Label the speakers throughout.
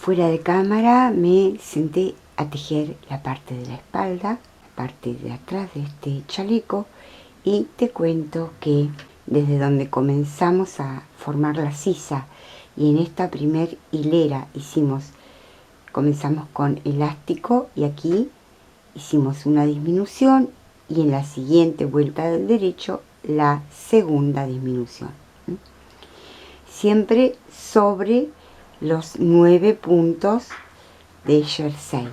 Speaker 1: fuera de cámara me senté a tejer la parte de la espalda, la parte de atrás de este chaleco, y te cuento que desde donde comenzamos a formar la sisa y en esta primer hilera comenzamos con elástico y aquí hicimos una disminución y en la siguiente vuelta del derecho la segunda disminución, siempre sobre los 9 puntos de jersey.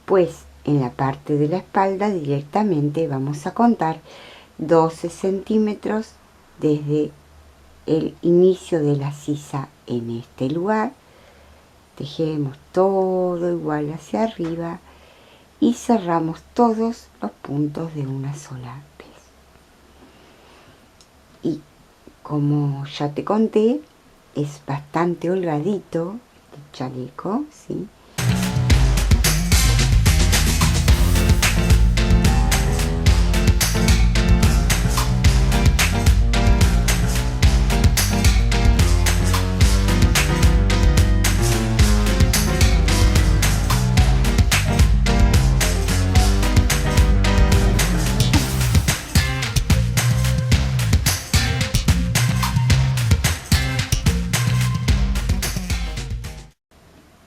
Speaker 1: Pues en la parte de la espalda directamente vamos a contar 12 centímetros desde el inicio de la sisa en este lugar. Tejemos todo igual hacia arriba y cerramos todos los puntos de una sola vez. Y como ya te conté, es bastante holgadito el chaleco, ¿sí?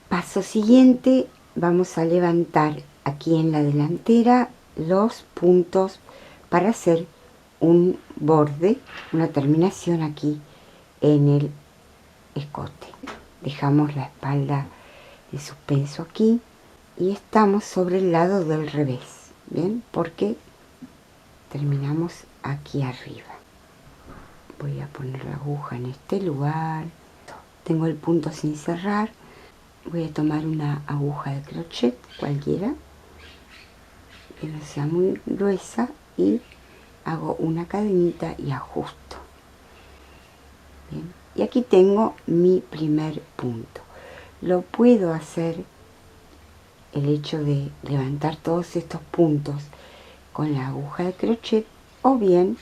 Speaker 1: Paso siguiente, vamos a levantar aquí en la delantera los puntos para hacer un borde, una terminación aquí en el escote. Dejamos la espalda de suspenso aquí y estamos sobre el lado del revés, ¿bien? Porque terminamos aquí arriba. Voy a poner la aguja en este lugar. Tengo el punto sin cerrar. Voy a tomar una aguja de crochet cualquiera que no sea muy gruesa y hago una cadenita y ajusto. Bien. Y aquí tengo mi primer punto. Lo puedo hacer, el hecho de levantar todos estos puntos con la aguja de crochet o bien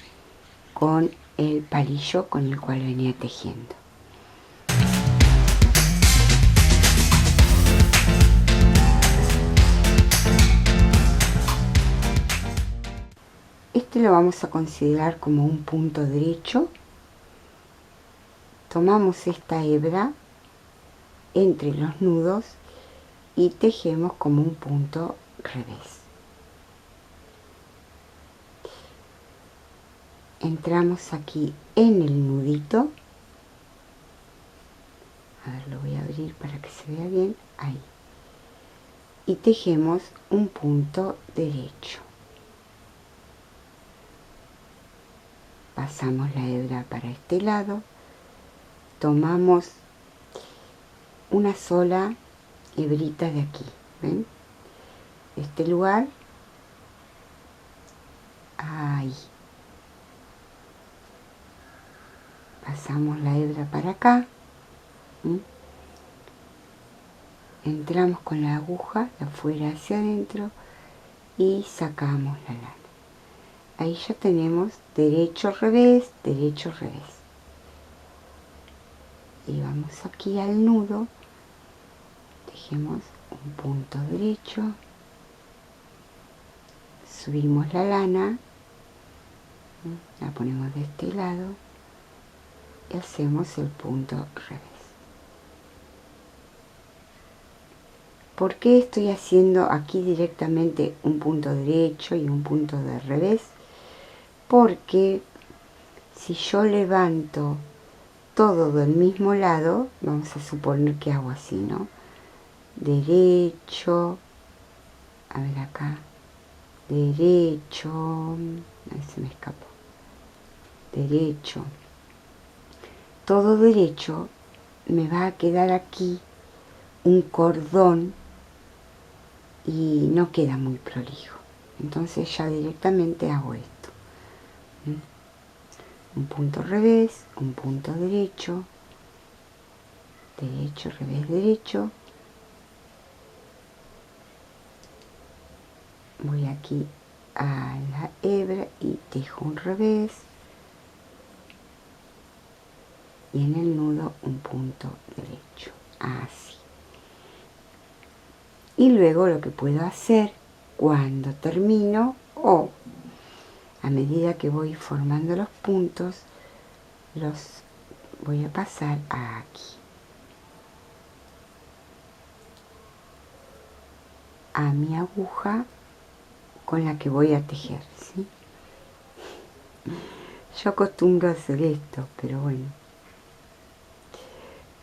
Speaker 1: con el palillo con el cual venía tejiendo. Este lo vamos a considerar como un punto derecho. Tomamos esta hebra entre los nudos y tejemos como un punto revés. Entramos aquí en el nudito. A ver, lo voy a abrir para que se vea bien. Ahí. Y tejemos un punto derecho. Pasamos la hebra para este lado. Tomamos una sola hebrita de aquí. ¿Ven? Este lugar. Ahí. Pasamos la hebra para acá. Entramos con la aguja de afuera hacia adentro y sacamos la lana. Ahí ya tenemos derecho, revés, derecho, revés. Y vamos aquí al nudo, tejemos un punto derecho, subimos la lana, la ponemos de este lado y hacemos el punto revés. ¿Por qué estoy haciendo aquí directamente un punto derecho y un punto de revés? Porque si yo levanto todo del mismo lado, vamos a suponer que hago así, ¿no? Derecho, a ver acá, derecho, ahí se me escapó, derecho, todo derecho, me va a quedar aquí un cordón y no queda muy prolijo. Entonces ya directamente hago esto. Un punto revés, un punto derecho, derecho, revés, derecho. Voy aquí a la hebra y tejo un revés. Y en el nudo un punto derecho. Así. Y luego lo que puedo hacer cuando termino o a medida que voy formando los puntos, los voy a pasar aquí, a mi aguja con la que voy a tejer, ¿sí? Yo acostumbro a hacer esto, pero bueno,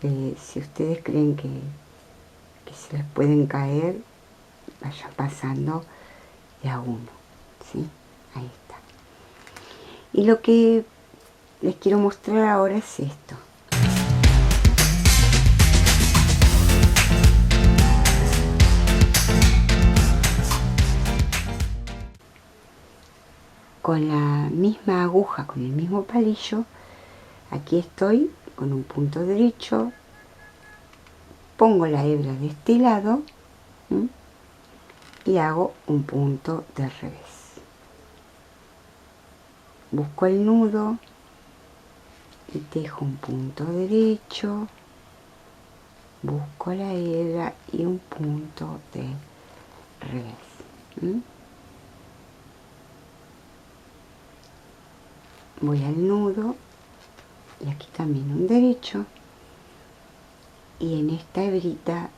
Speaker 1: si ustedes creen que se les pueden caer, vayan pasando de a uno, ¿sí? Ahí está. Y lo que les quiero mostrar ahora es esto. Con la misma aguja, con el mismo palillo, aquí estoy con un punto derecho, pongo la hebra de este lado, ¿sí? Y hago un punto del revés. Busco el nudo y tejo un punto derecho, busco la hebra y un punto de revés. ¿Sí? Voy al nudo y aquí también un derecho, y en esta hebrita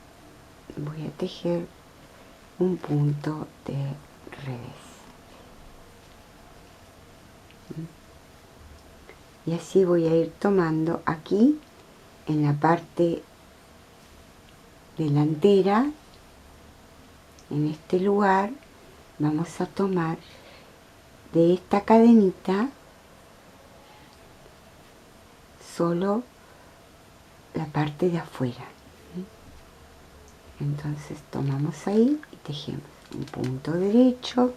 Speaker 1: voy a tejer un punto de revés. Y así voy a ir tomando aquí en la parte delantera, en este lugar vamos a tomar de esta cadenita solo la parte de afuera. Entonces tomamos ahí y tejemos un punto derecho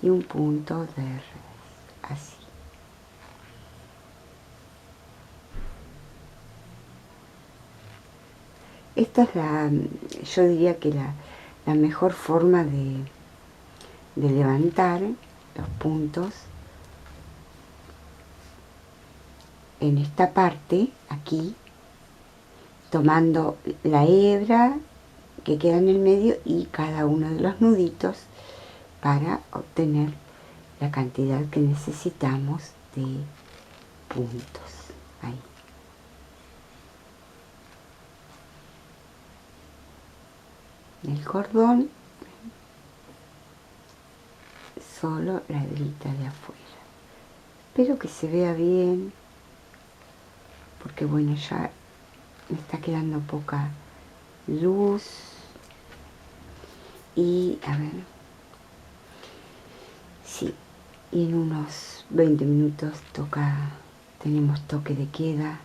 Speaker 1: y un punto de revés, así. Esta es yo diría que la mejor forma de levantar los puntos en esta parte, aquí, tomando la hebra que queda en el medio y cada uno de los nuditos para obtener la cantidad que necesitamos de puntos. Ahí. El cordón, solo la hebrita de afuera. Espero que se vea bien, porque bueno, ya me está quedando poca luz. Y a ver, sí, y en unos 20 minutos tenemos toque de queda,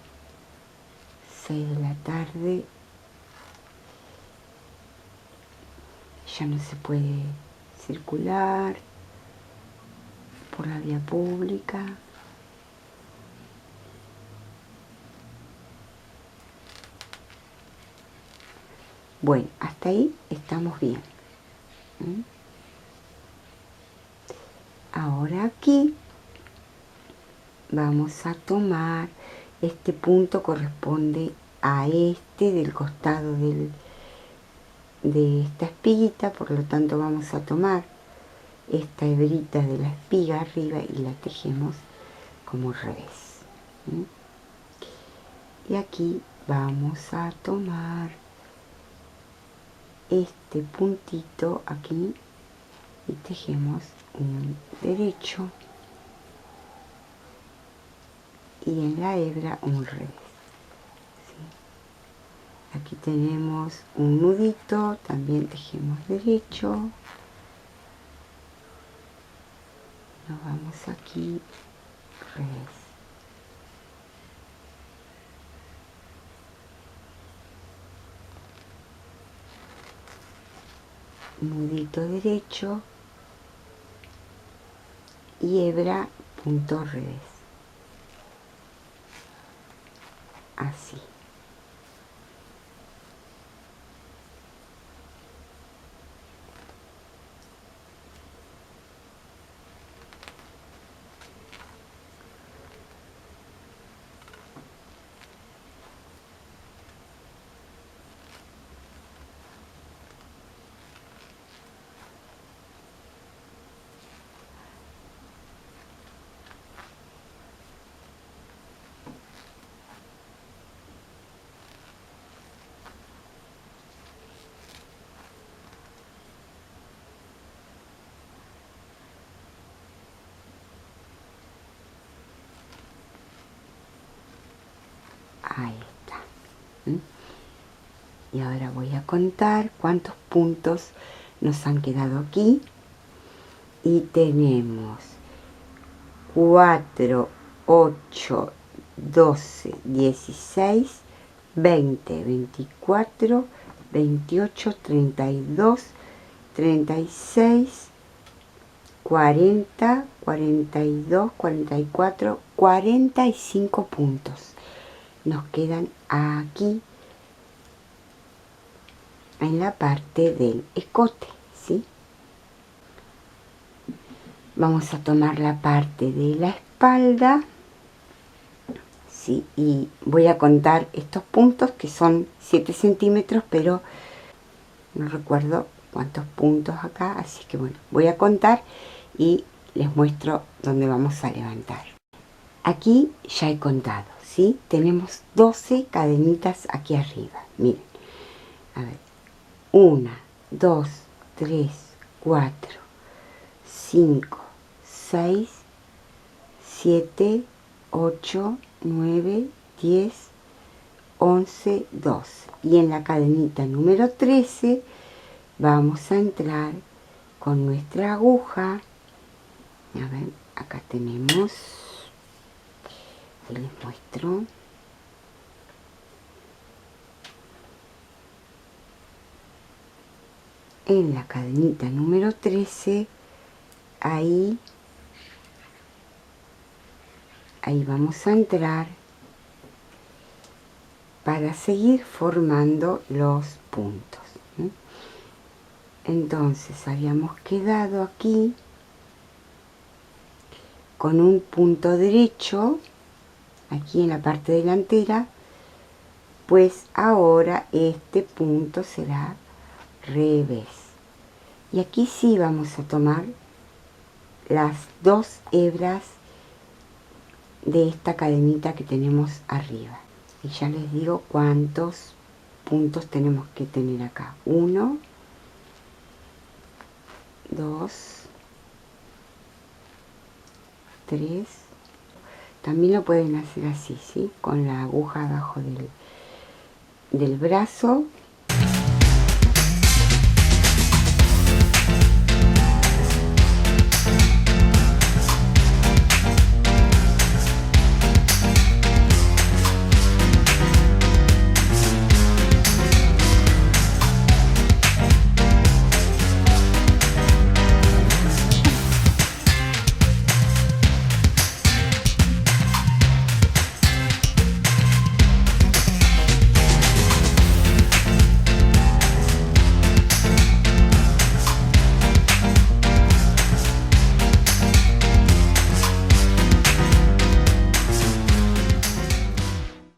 Speaker 1: 6 de la tarde, ya no se puede circular por la vía pública. Bueno, hasta ahí estamos bien. Ahora aquí vamos a tomar, este punto corresponde a este del costado de esta espiguita, por lo tanto vamos a tomar esta hebrita de la espiga arriba y la tejemos como revés. Y aquí vamos a tomar este puntito aquí y tejemos un derecho y en la hebra un revés. ¿Sí? Aquí tenemos un nudito, también tejemos derecho, nos vamos aquí, revés. Nudito derecho y hebra, punto revés, así. Ahí está. ¿Mm? Y ahora voy a contar cuántos puntos nos han quedado aquí. Y tenemos 4, 8, 12, 16, 20, 24, 28, 32, 36, 40, 42, 44, 45 puntos. Nos quedan aquí en la parte del escote, ¿sí? Vamos a tomar la parte de la espalda, ¿sí? Y voy a contar estos puntos que son 7 centímetros, pero no recuerdo cuántos puntos acá, así que bueno, voy a contar y les muestro dónde vamos a levantar. Aquí ya he contado, ¿sí? Tenemos 12 cadenitas aquí arriba, miren, a ver, 1, 2, 3, 4, 5, 6, 7, 8, 9, 10, 11, 12. Y en la cadenita número 13 vamos a entrar con nuestra aguja. A ver, acá tenemos, les muestro. En la cadenita número 13, ahí vamos a entrar para seguir formando los puntos. Entonces habíamos quedado aquí con un punto derecho aquí en la parte delantera, pues ahora este punto será revés. Y aquí sí vamos a tomar las 2 hebras de esta cadenita que tenemos arriba. Y ya les digo cuántos puntos tenemos que tener acá. 1, 2, 3. También lo pueden hacer así, ¿sí? Con la aguja abajo del brazo.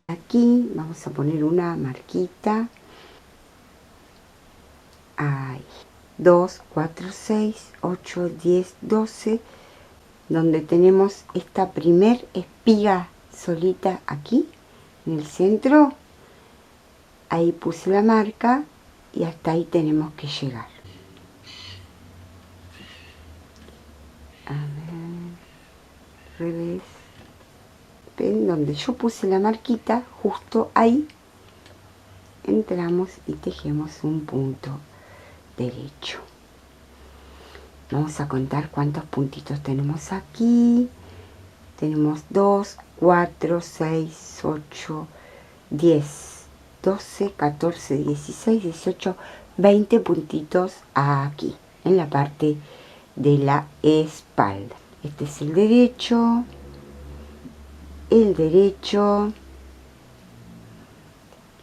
Speaker 1: Aquí vamos a poner una marquita. Ahí. 2, 4, 6, 8, 10, 12. Donde tenemos esta primer espiga solita aquí, en el centro. Ahí puse la marca y hasta ahí tenemos que llegar. A ver, revés. ¿Ven? Donde yo puse la marquita, justo ahí entramos y tejemos un punto derecho. Vamos a contar cuántos puntitos tenemos aquí. Tenemos 2, 4, 6, 8, 10, 12, 14, 16, 18, 20 puntitos aquí, en la parte de la espalda. Este es el derecho,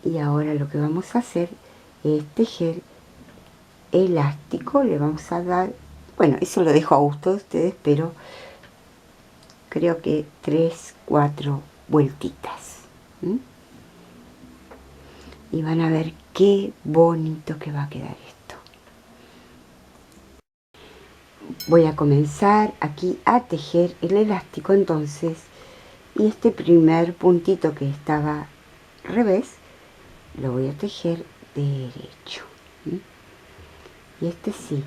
Speaker 1: y ahora lo que vamos a hacer es tejer elástico. Le vamos a dar, bueno, eso lo dejo a gusto de ustedes, pero creo que 3, 4 vueltitas. Y van a ver qué bonito que va a quedar esto. Voy a comenzar aquí a tejer el elástico entonces, y este primer puntito que estaba revés lo voy a tejer derecho. Y este sí,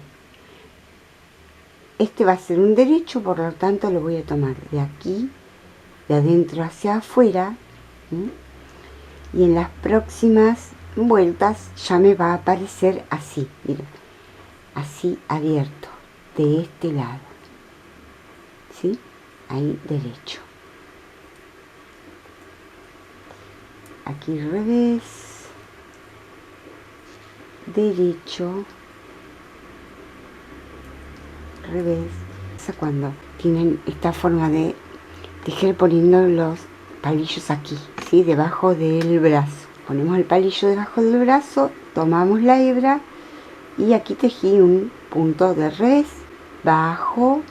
Speaker 1: este va a ser un derecho, por lo tanto lo voy a tomar de aquí, de adentro hacia afuera, y en las próximas vueltas ya me va a aparecer así, miren, así abierto de este lado, ¿sí? Ahí derecho, aquí revés, derecho, revés. Cuando tienen esta forma de tejer poniendo los palillos aquí, ¿sí? Debajo del brazo, ponemos el palillo debajo del brazo, tomamos la hebra y aquí tejí un punto de revés, bajo,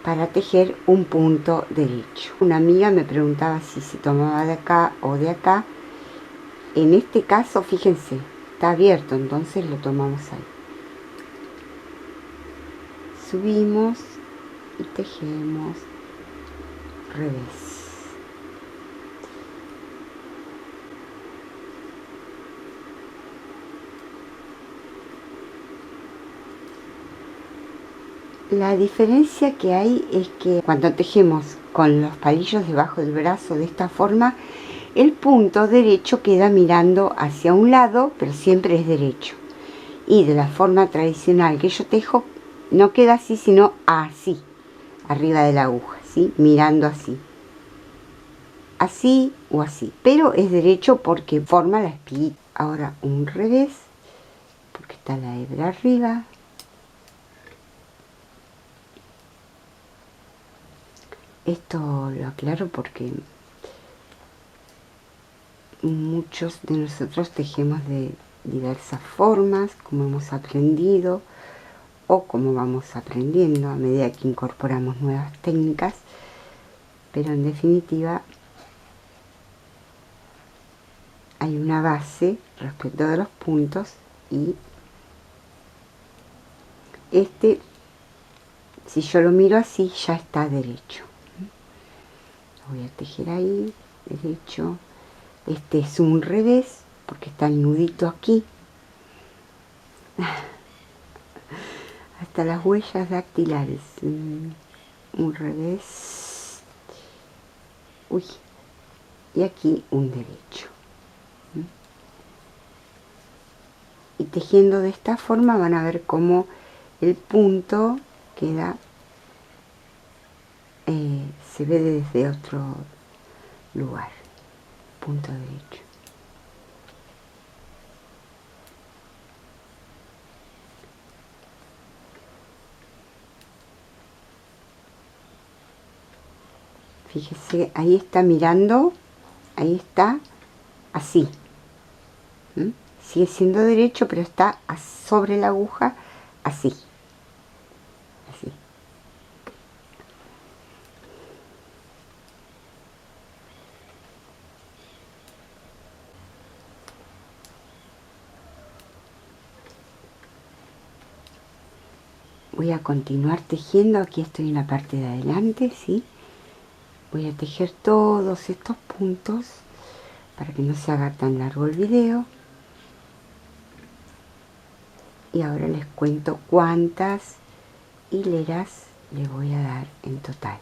Speaker 1: para tejer un punto derecho. Una amiga me preguntaba si se tomaba de acá o de acá. En este caso, fíjense, está abierto, entonces lo tomamos ahí. Subimos y tejemos revés. La diferencia que hay es que cuando tejemos con los palillos debajo del brazo de esta forma, el punto derecho queda mirando hacia un lado, pero siempre es derecho. Y de la forma tradicional que yo tejo, no queda así, sino así, arriba de la aguja, ¿sí? Mirando así. Así o así, pero es derecho porque forma la espiguita. Ahora un revés, porque está la hebra arriba. Esto lo aclaro porque muchos de nosotros tejemos de diversas formas, como hemos aprendido o como vamos aprendiendo a medida que incorporamos nuevas técnicas, pero en definitiva hay una base respecto de los puntos y este, si yo lo miro así, ya está derecho. Voy a tejer ahí, derecho. Este es un revés porque está el nudito aquí. Hasta las huellas dactilares. Un revés. Uy. Y aquí un derecho. Y tejiendo de esta forma van a ver cómo el punto queda, se ve desde otro lugar. Punto derecho. Fíjese, ahí está mirando, ahí está así. Sigue siendo derecho, pero está sobre la aguja, así. Así. Voy a continuar tejiendo, aquí estoy en la parte de adelante, ¿sí? Voy a tejer todos estos puntos para que no se haga tan largo el video. Y ahora les cuento cuántas hileras le voy a dar en total.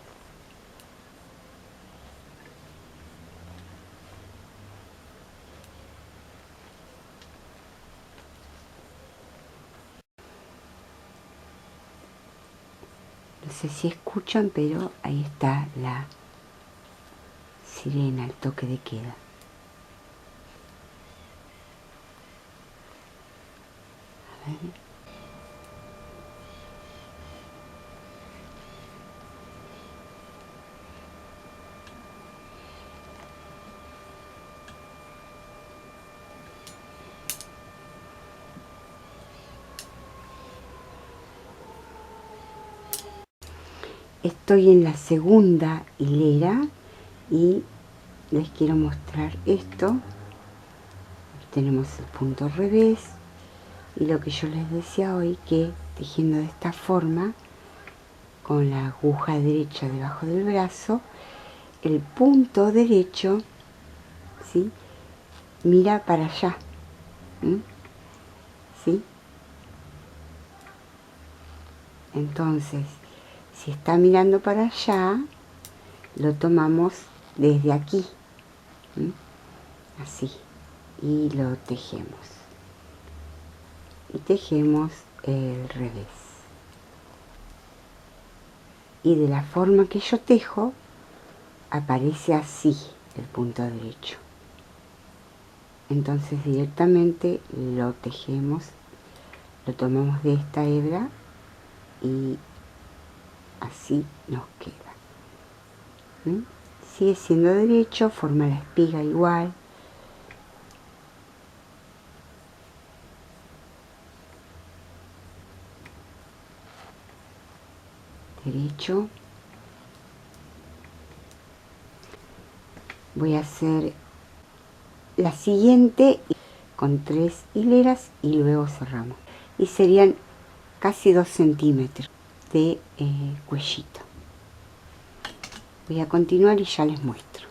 Speaker 1: No sé si escuchan, pero ahí está la sirena, el toque de queda. A ver. Estoy en la segunda hilera y les quiero mostrar esto. Aquí tenemos el punto revés y lo que yo les decía hoy, que tejiendo de esta forma con la aguja derecha debajo del brazo, el punto derecho, ¿sí?, mira para allá, ¿sí? Entonces, si está mirando para allá, lo tomamos desde aquí, así, y lo tejemos. Y tejemos el revés. Y de la forma que yo tejo, aparece así el punto derecho. Entonces directamente lo tejemos, lo tomamos de esta hebra y así nos queda. ¿Mm? Sigue siendo derecho, forma la espiga igual. Derecho. Voy a hacer la siguiente con 3 hileras y luego cerramos. Y serían casi 2 centímetros de cuellito. Voy a continuar y ya les muestro.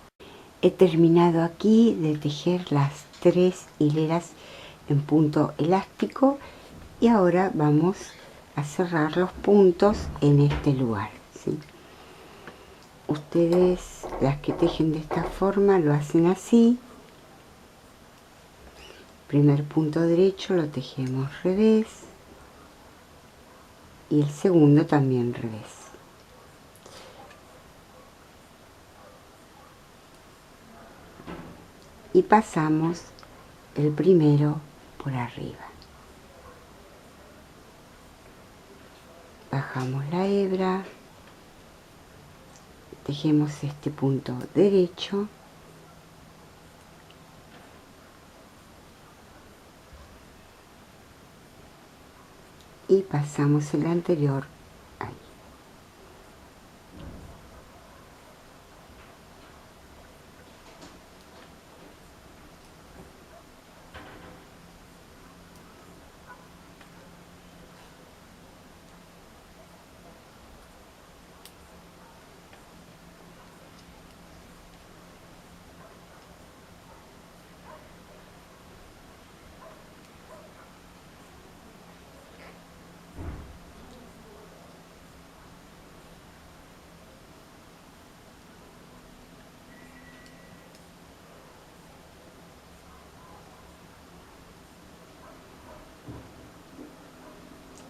Speaker 1: He terminado aquí de tejer las 3 hileras en punto elástico y ahora vamos a cerrar los puntos en este lugar, ¿sí? Ustedes, las que tejen de esta forma, lo hacen así. Primer punto derecho lo tejemos revés y el segundo también revés. Y pasamos el primero por arriba. Bajamos la hebra, tejemos este punto derecho y pasamos el anterior ahí.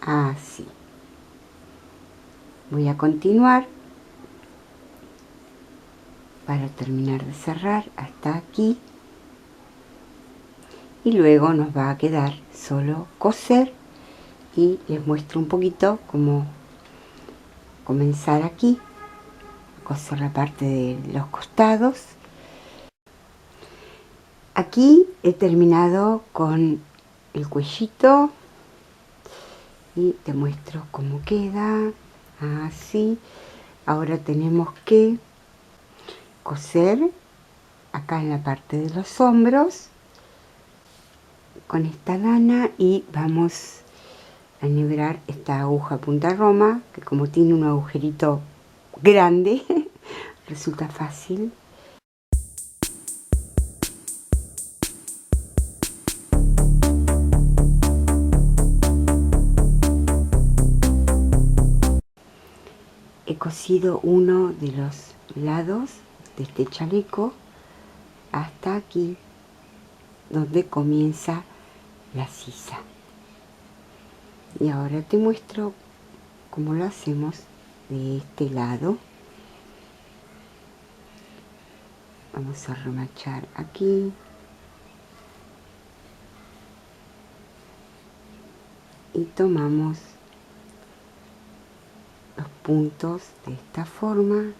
Speaker 1: Así. Voy a continuar para terminar de cerrar hasta aquí y luego nos va a quedar solo coser y les muestro un poquito cómo comenzar aquí, coser la parte de los costados. Aquí he terminado con el cuellito y te muestro cómo queda, así. Ahora tenemos que coser acá en la parte de los hombros con esta lana y vamos a enhebrar esta aguja punta roma que como tiene un agujerito grande resulta fácil. He cosido uno de los lados de este chaleco hasta aquí donde comienza la sisa. Y ahora te muestro cómo lo hacemos de este lado. Vamos a remachar aquí. Y tomamos los puntos de esta forma.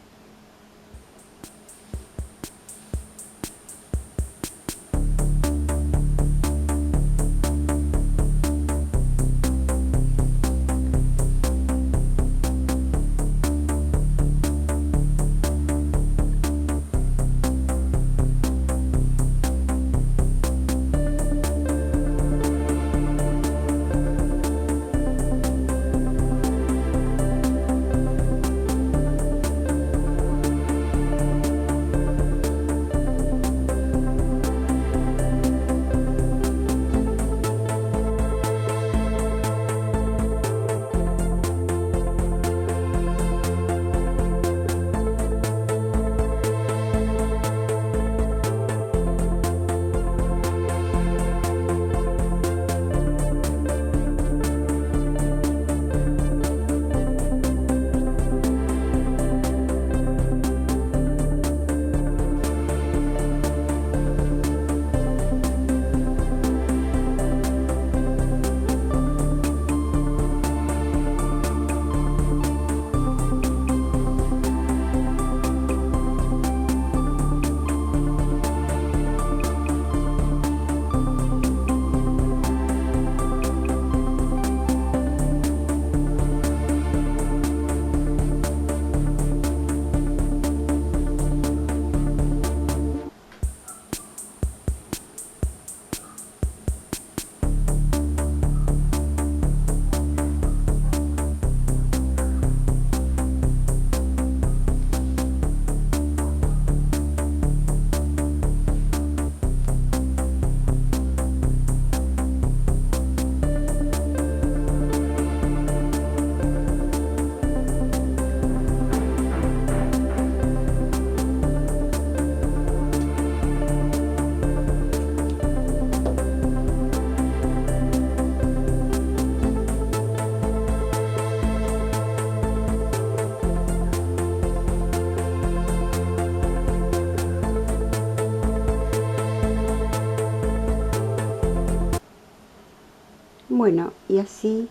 Speaker 1: Bueno, y así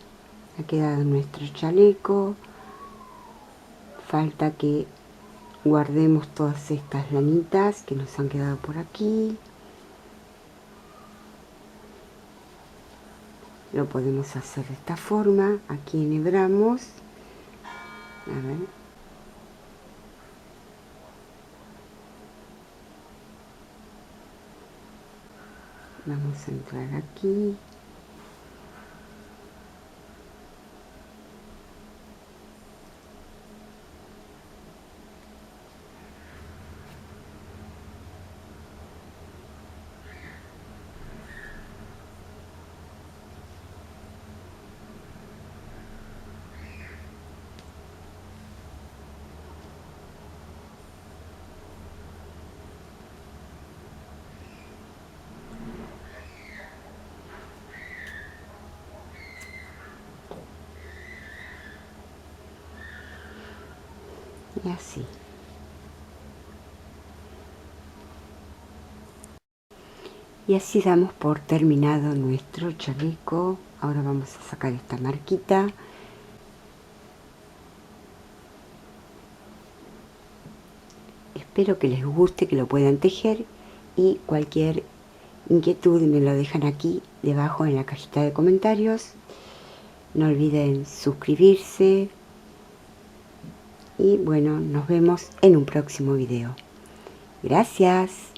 Speaker 1: ha quedado nuestro chaleco. Falta que guardemos todas estas lanitas que nos han quedado por aquí. Lo podemos hacer de esta forma. Aquí enhebramos. A ver. Vamos a entrar aquí. Y así. Y así damos por terminado nuestro chaleco. Ahora vamos a sacar esta marquita. Espero que les guste, que lo puedan tejer, y cualquier inquietud me lo dejan aquí debajo en la cajita de comentarios. No olviden suscribirse y bueno, nos vemos en un próximo video. Gracias.